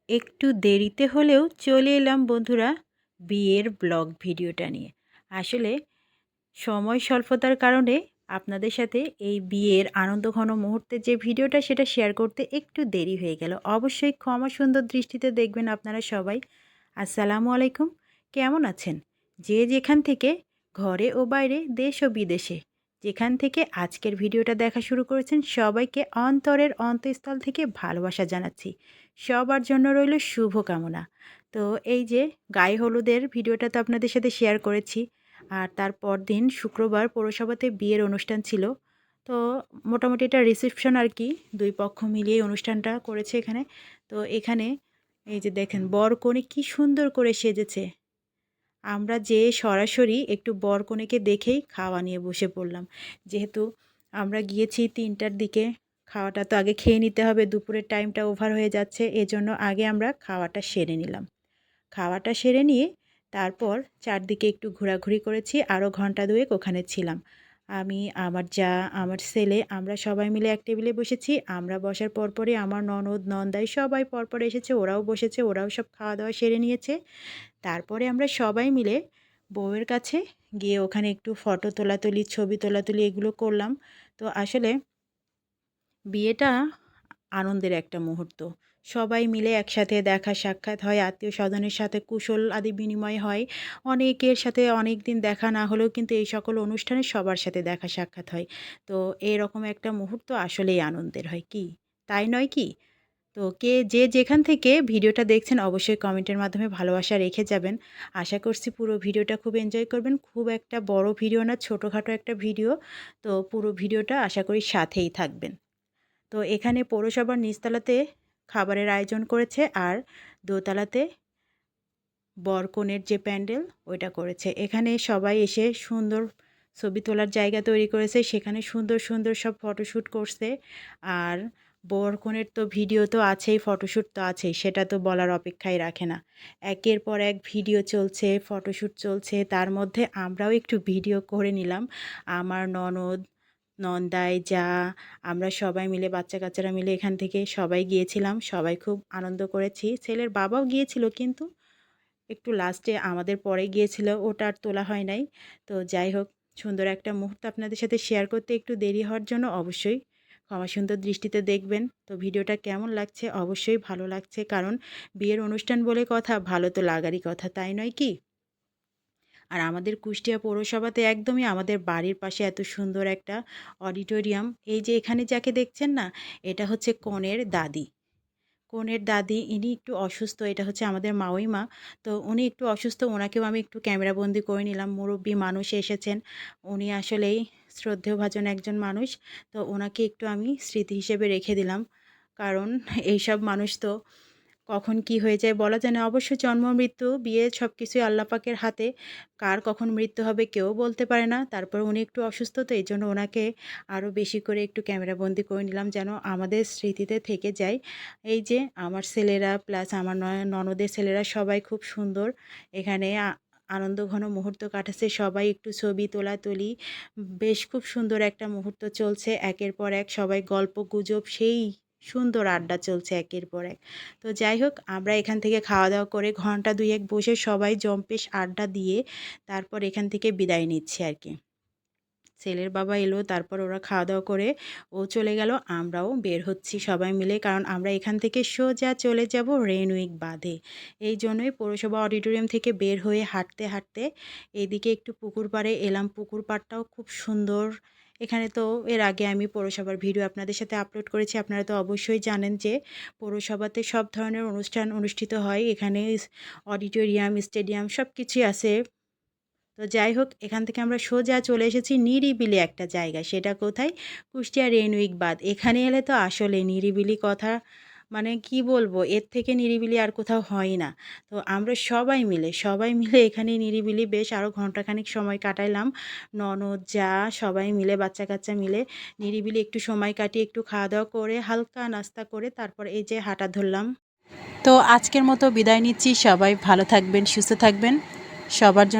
একটু দেরিতে হলেও চলে এলাম বন্ধুরা বিয়ের ব্লগ ভিডিওটা নিয়ে। আসলে সময় স্বল্পতার কারণে আপনাদের সাথে এই বিয়ের আনন্দঘন মুহূর্তের যে ভিডিওটা সেটা শেয়ার করতে একটু দেরি হয়ে গেল। অবশ্যই ক্ষমা সুন্দর দৃষ্টিতে দেখবেন আপনারা সবাই। আসসালামু আলাইকুম, কেমন আছেন? যে যেখান থেকে ঘরে ও বাইরে দেশ ও বিদেশে যেখান থেকে আজকের ভিডিওটা দেখা শুরু করেছেন সবাইকে অন্তরের অন্তঃস্থল থেকে ভালোবাসা জানাচ্ছি। সবার জন্য রইল শুভকামনা। তো এই যে গায়ে হলুদের ভিডিওটা তো আপনাদের সাথে শেয়ার করেছি, আর তারপর দিন শুক্রবার পৌরসভাতে বিয়ের অনুষ্ঠান ছিল। তো মোটামুটি এটা রিসেপশন আর কি, দুই পক্ষ মিলিয়ে অনুষ্ঠানটা করেছে এখানে। তো এখানে এই যে দেখেন বর কনে কী সুন্দর করে সেজেছে। আমরা যে সরাসরি একটু বর কনেকে দেখেই খাওয়া নিয়ে বসে পড়লাম। যেহেতু আমরা গিয়েছি 3টার দিকে, খাওয়াটা তো আগে খেয়ে নিতে হবে, দুপুরের টাইমটা ওভার হয়ে যাচ্ছে, এজন্য আগে আমরা খাওয়াটা সেরে নিলাম। খাওয়াটা সেরে নিয়ে তারপর চারদিকে একটু ঘোরাঘুরি করেছি, আরও ঘন্টা দুয়েক ওখানে ছিলাম। আমি, আমার যা, আমার ছেলে, আমরা সবাই মিলে এক টেবিলে বসেছি। আমরা বসার পরপরই আমার ননদ, নন্দাই সবাই পরপর এসেছে, ওরাও বসেছে, ওরাও সব খাওয়া দাওয়া সেরে নিয়েছে। তারপরে আমরা সবাই মিলে বউয়ের কাছে গিয়ে ওখানে একটু ফটো তোলাতুলি, ছবি তোলাতুলি এগুলো করলাম। তো আসলে বিয়েটা আনন্দের একটা মুহূর্ত। সবাই মিলে একসাথে দেখা সাক্ষাৎ হয়, আত্মীয়-স্বজনের সাথে কুশল আদি বিনিময় হয়। অনেকের সাথে অনেক দিন দেখা না হলেও কিন্তু এই সকল অনুষ্ঠানে সবার সাথে দেখা সাক্ষাৎ হয়। তো এরকম একটা মুহূর্ত আসলেই আনন্দের হয়, কি তাই নয় কি? তো কে যে যেখান থেকে ভিডিওটা দেখছেন অবশ্যই কমেন্টের মাধ্যমে ভালোবাসা রেখে যাবেন। আশা করছি পুরো ভিডিওটা খুব এনজয় করবেন। খুব একটা বড় ভিডিও না, ছোটোখাটো একটা ভিডিও। তো পুরো ভিডিওটা আশা করি সাথেই থাকবেন। তো এখানে পৌরসভার নিচতলাতে খাবারের আয়োজন করেছে, আর দোতলাতে বর-কনের যে প্যান্ডেল ওইটা করেছে। এখানে সবাই এসে সুন্দর ছবি তোলার জায়গা তৈরি করেছে, সেখানে সুন্দর সুন্দর সব ফটোশ্যুট করছে। আর বর-কনের তো ভিডিও তো আছেই, ফটোশ্যুট তো আছেই, সেটা তো বলার অপেক্ষাই রাখে না। একের পর এক ভিডিও চলছে, ফটোশ্যুট চলছে, তার মধ্যে আমরাও একটু ভিডিও করে নিলাম। আমার ননদ, নন্দাই, যা, আমরা সবাই মিলে বাচ্চা-কাচ্চারা মিলে এখান থেকে সবাই গিয়েছিলাম। সবাই খুব আনন্দ করেছি। ছেলের বাবাও গিয়েছিল কিন্তু একটু লাস্টে আমাদের পরে গিয়েছিল, ওটা আর তোলা হয় নাই। তো যাই হোক, সুন্দর একটা মুহূর্ত আপনাদের সাথে শেয়ার করতে একটু দেরি হওয়ার জন্য অবশ্যই ক্ষমা সুন্দর দৃষ্টিতে দেখবেন। তো ভিডিওটা কেমন লাগছে? অবশ্যই ভালো লাগছে, কারণ বিয়ের অনুষ্ঠান বলে কথা, ভালো তো লাগারই কথা, তাই নয় কি? আর আমাদের কুষ্টিয়া পৌরসভাতে একদমই আমাদের বাড়ির পাশে এত সুন্দর একটা অডিটোরিয়াম। এই যে এখানে যাকে দেখছেন না, এটা হচ্ছে কনের দাদি। কনের দাদি, ইনি একটু অসুস্থ, এটা হচ্ছে আমাদের মাওই মা। তো উনি একটু অসুস্থ, ওনাকেও আমি একটু ক্যামেরাবন্দি করে নিলাম। মুরব্বী মানুষ এসেছেন, উনি আসলেই শ্রদ্ধেয়ভাজন একজন মানুষ। তো ওনাকে একটু আমি স্মৃতি হিসেবে রেখে দিলাম, কারণ এইসব মানুষ তো কখন কি হয়ে যায় বলা যায় না। অবশ্য জন্ম মৃত্যু বিয়ে সব কিছুই আল্লাহ পাকের হাতে, কার কখন মৃত্যু হবে কেউ বলতে পারে না। তারপর উনি একটু অসুস্থ, তো এই জন্য ওনাকে আরও বেশি করে একটু ক্যামেরাবন্দি করে নিলাম, যেন আমাদের স্মৃতিতে থেকে যায়। এই যে আমার ছেলেরা প্লাস আমার ননদের ছেলেরা সবাই খুব সুন্দর এখানে আনন্দঘন মুহূর্ত কাটাচ্ছে। সবাই একটু ছবি তোলাতুলি, বেশ খুব সুন্দর একটা মুহূর্ত চলছে। একের পর এক সবাই গল্প গুজব, সেই সুন্দর আড্ডা চলছে একের পর এক। তো যাই হোক, আমরা এখান থেকে খাওয়া দাওয়া করে ঘন্টা দুয়েক বসে সবাই জম্পেশ আড্ডা দিয়ে তারপর এখান থেকে বিদায় নিচ্ছি আর কি। ছেলের বাবা এলো, তারপর ওরা খাওয়া দাওয়া করে ও চলে গেল, আমরাও বের হচ্ছি সবাই মিলে, কারণ আমরা এখান থেকে সোজা চলে যাব রেনউইক বাঁধে। এই জন্যই পৌরসভা অডিটোরিয়াম থেকে বের হয়ে হাঁটতে হাঁটতে এদিকে একটু পুকুর পাড়ে এলাম। পুকুর পাড়টাও খুব সুন্দর। এখানে তো এর আগে আমি পৌরসভার ভিডিও আপনাদের সাথে আপলোড করেছি, আপনারা তো অবশ্যই জানেন যে পৌরসভাতে সব ধরনের অনুষ্ঠান অনুষ্ঠিত হয়। এখানে অডিটোরিয়াম, স্টেডিয়াম সব কিছুই আছে। তো যাই হোক, এখান থেকে আমরা সোজা চলে এসেছি নিরিবিলি একটা জায়গায়। সেটা কোথায়? কুষ্টিয়া রেনউইক বাঁধ। এখানে এলে তো আসলে নিরিবিলি কথা, মানে কি বলবো, এর থেকে নিরিবিলি আর কোথাও হয় না। তো আমরা সবাই মিলে এখানে নিরিবিলি বেশ আরও ঘন্টাখানিক সময় কাটাইলাম। ননদ, যা, সবাই মিলে বাচ্চা কাচ্চা মিলে নিরিবিলি একটু সময় কাটিয়ে একটু খাওয়া দাওয়া করে হালকা নাস্তা করে তারপর এই যে হাঁটা ধরলাম। তো আজকের মতো বিদায় নিচ্ছি। সবাই ভালো থাকবেন, সুস্থ থাকবেন। সবার জন্য